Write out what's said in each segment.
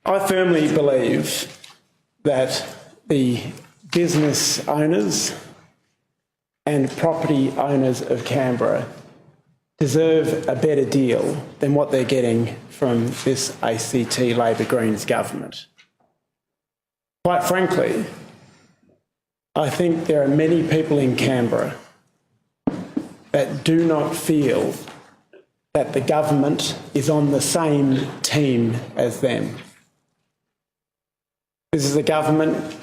I firmly believe that the business owners and property owners of Canberra deserve a better deal than what they're getting from this ACT Labor Greens government. Quite frankly, I think there are many people in Canberra that do not feel that the government is on the same team as them. This is a government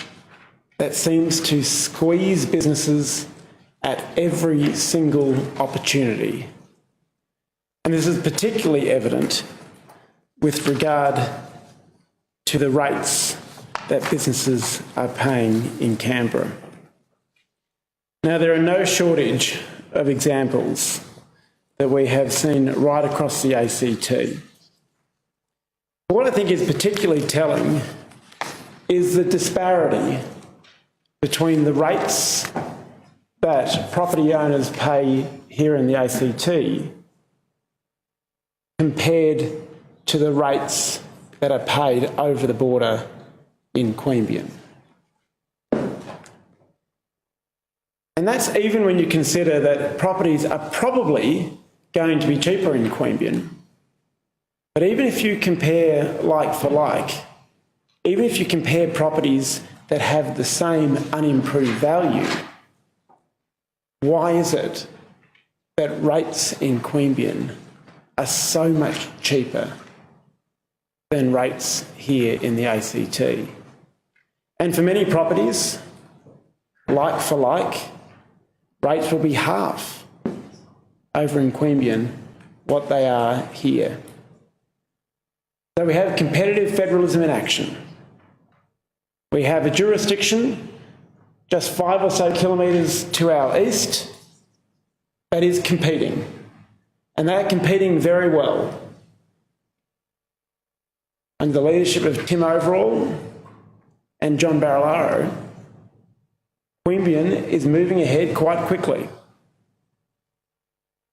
that seems to squeeze businesses at every single opportunity. And this is particularly evident with regard to the rates that businesses are paying in Canberra. Now, there are no shortage of examples that we have seen right across the ACT. But what I think is particularly telling is the disparity between the rates that property owners pay here in the ACT compared to the rates that are paid over the border in Queanbeyan. And that's even when you consider that properties are probably going to be cheaper in Queanbeyan. But even if you compare like for like, even if you compare properties that have the same unimproved value, why is it that rates in Queanbeyan are so much cheaper than rates here in the ACT? And for many properties, like for like, rates will be half over in Queanbeyan what they are here. So we have competitive federalism in action. We have a jurisdiction just 5 or so kilometres to our east that is competing, and they're competing very well. Under the leadership of Tim Overall and John Barilaro, Queanbeyan is moving ahead quite quickly.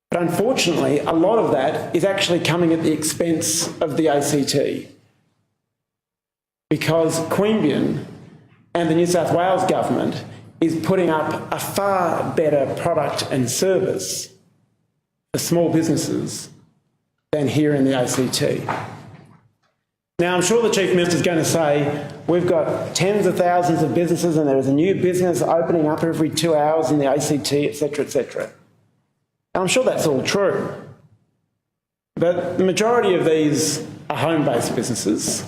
But unfortunately, a lot of that is actually coming at the expense of the ACT, because Queanbeyan and the New South Wales government is putting up a far better product and service for small businesses than here in the ACT. Now, I'm sure the Chief Minister is going to say we've got tens of thousands of businesses and there is a new business opening up every 2 hours in the ACT, etc., etc. And I'm sure that's all true. But the majority of these are home-based businesses.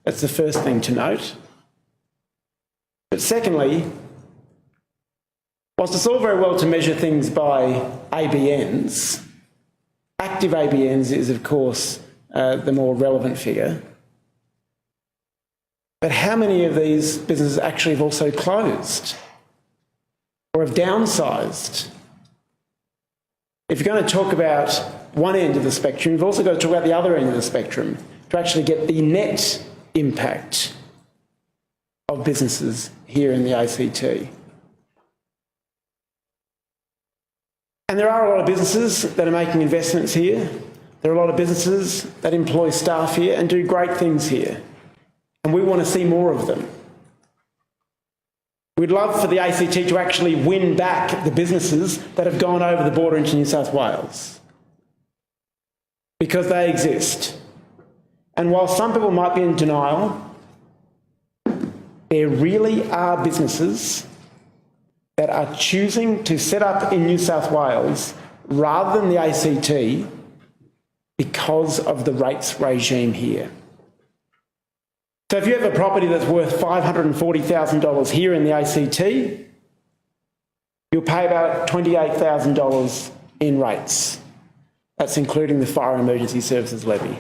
That's the first thing to note. But secondly, whilst it's all very well to measure things by ABNs, active ABNs is, of course, the more relevant figure. But how many of these businesses actually have also closed or have downsized? If you're going to talk about one end of the spectrum, you've also got to talk about the other end of the spectrum to actually get the net impact of businesses here in the ACT. And there are a lot of businesses that are making investments here. There are a lot of businesses that employ staff here and do great things here. And we want to see more of them. We'd love for the ACT to actually win back the businesses that have gone over the border into New South Wales, because they exist. And while some people might be in denial, there really are businesses that are choosing to set up in New South Wales rather than the ACT because of the rates regime here. So if you have a property that's worth $540,000 here in the ACT, you'll pay about $28,000 in rates. That's including the Fire and Emergency Services Levy.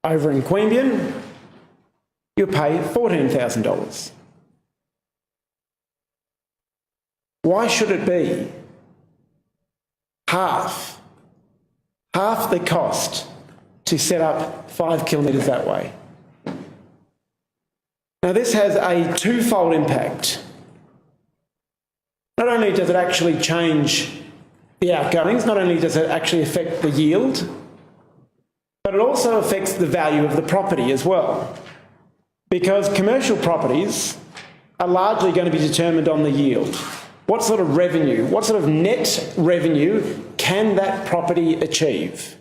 Over in Queanbeyan, you'll pay $14,000. Why should it be half the cost to set up 5 kilometres that way? Now, this has a twofold impact. Not only does it actually change the outgoings, not only does it actually affect the yield, But it also affects the value of the property as well, because commercial properties are largely going to be determined on the yield. What sort of revenue, what sort of net revenue can that property achieve?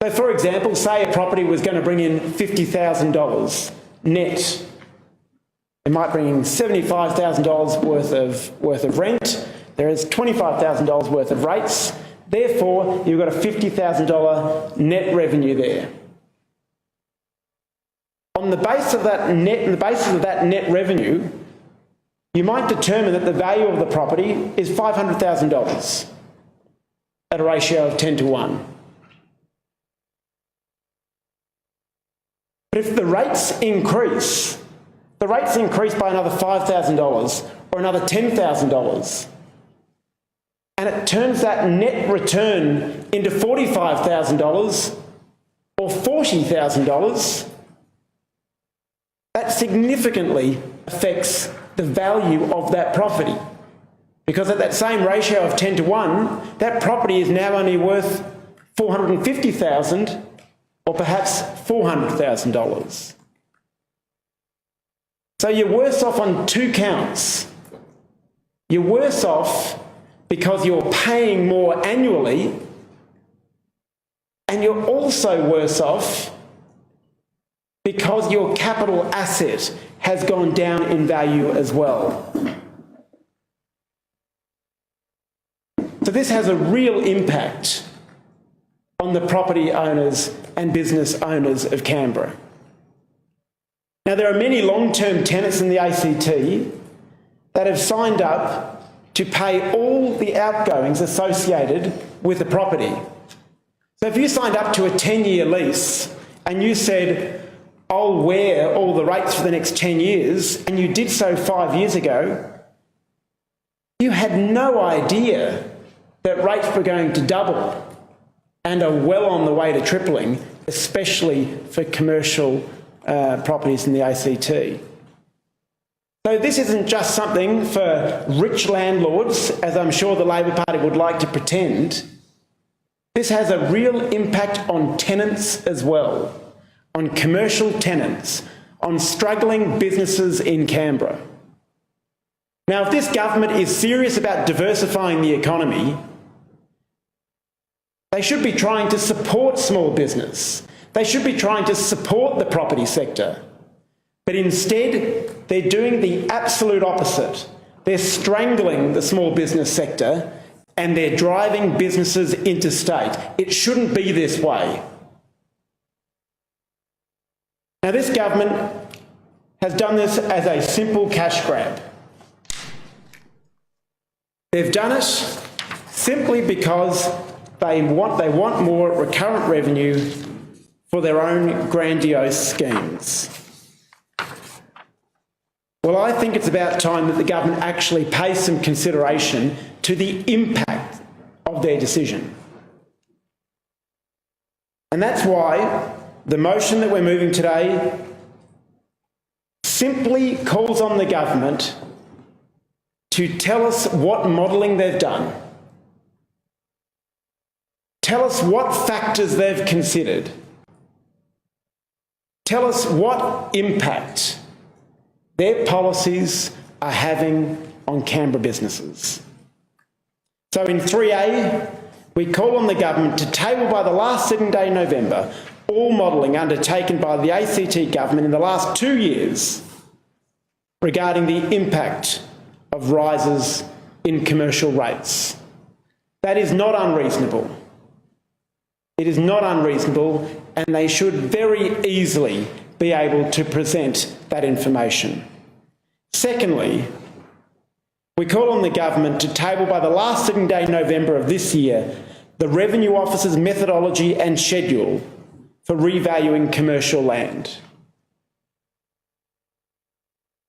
So, for example, say a property was going to bring in $50,000 net. It might bring in $75,000 worth of rent. There is $25,000 worth of rates. Therefore, you've got a $50,000 net revenue there. On the basis of that net revenue, you might determine that the value of the property is $500,000 at a ratio of 10 to 1. But if the rates increase by another $5,000 or another $10,000, and it turns that net return into $45,000 or $40,000, that significantly affects the value of that property. Because at that same ratio of 10 to 1, that property is now only worth $450,000 or perhaps $400,000. So you're worse off on two counts. You're worse off because you're paying more annually, and you're also worse off because your capital asset has gone down in value as well. So this has a real impact on the property owners and business owners of Canberra. Now, there are many long-term tenants in the ACT that have signed up to pay all the outgoings associated with the property. So if you signed up to a 10-year lease and you said, I'll wear all the rates for the next 10 years, and you did so 5 years ago, you had no idea that rates were going to double and are well on the way to tripling, especially for commercial properties in the ACT. So this isn't just something for rich landlords, as I'm sure the Labor Party would like to pretend. This has a real impact on tenants as well, on commercial tenants, on struggling businesses in Canberra. Now, if this government is serious about diversifying the economy, they should be trying to support small business. They should be trying to support the property sector. But instead, they're doing the absolute opposite. They're strangling the small business sector and they're driving businesses interstate. It shouldn't be this way. Now, this government has done this as a simple cash grab. They've done it simply because they want more recurrent revenue for their own grandiose schemes. Well, I think it's about time that the government actually pays some consideration to the impact of their decision. And that's why the motion that we're moving today simply calls on the government to tell us what modelling they've done, tell us what factors they've considered, tell us what impact their policies are having on Canberra businesses. So in 3A, we call on the government to table by the last sitting day in November all modelling undertaken by the ACT government in the last 2 years regarding the impact of rises in commercial rates. That is not unreasonable. It is not unreasonable, and they should very easily be able to present that information. Secondly, we call on the government to table by the last sitting day in November of this year the Revenue Office's methodology and schedule for revaluing commercial land.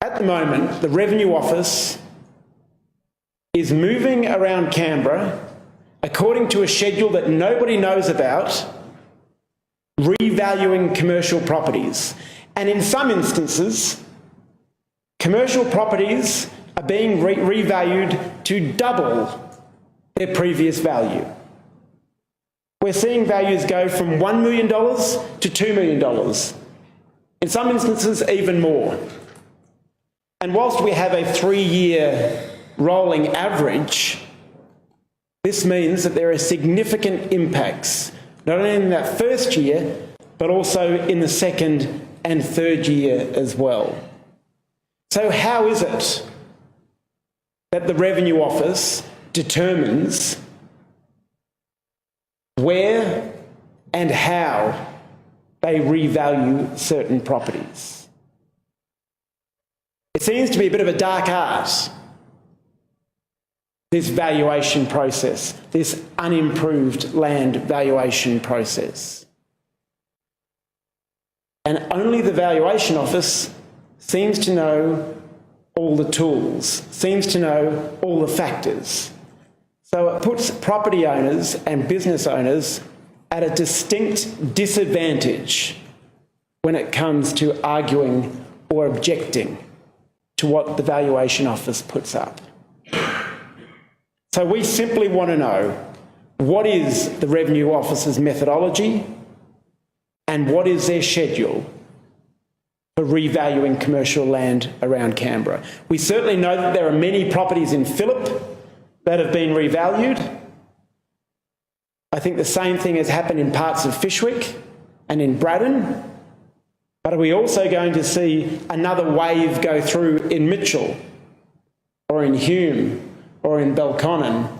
At the moment, the Revenue Office is moving around Canberra according to a schedule that nobody knows about, revaluing commercial properties. And in some instances, commercial properties are being revalued to double their previous value. we're seeing values go from $1 million to $2 million. In some instances, even more. And whilst we have a 3-year rolling average, this means that there are significant impacts, not only in that first year, but also in the second and third year as well. So how is it that the Revenue Office determines where and how they revalue certain properties? It seems to be a bit of a dark art, this valuation process, this unimproved land valuation process. And only the Valuation Office seems to know all the tools, seems to know all the factors. So it puts property owners and business owners at a distinct disadvantage when it comes to arguing or objecting to what the Valuation Office puts up. So we simply want to know, what is the Revenue Office's methodology and what is their schedule for revaluing commercial land around Canberra? We certainly know that there are many properties in Phillip that have been revalued. I think the same thing has happened in parts of Fyshwick and in Braddon. But are we also going to see another wave go through in Mitchell or in Hume or in Belconnen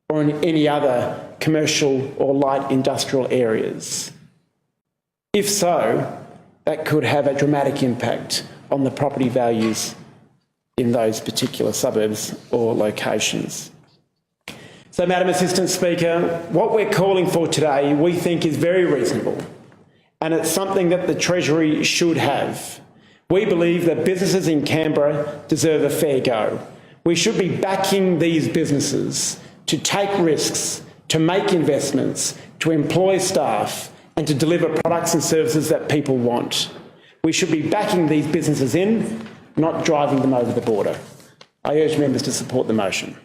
or in any other commercial or light industrial areas? If so, that could have a dramatic impact on the property values in those particular suburbs or locations. So, Madam Assistant Speaker, what we're calling for today we think is very reasonable, and it's something that the Treasury should have. We believe that businesses in Canberra deserve a fair go. We should be backing these businesses to take risks, to make investments, to employ staff, and to deliver products and services that people want. We should be backing these businesses in, not driving them over the border. I urge members to support the motion.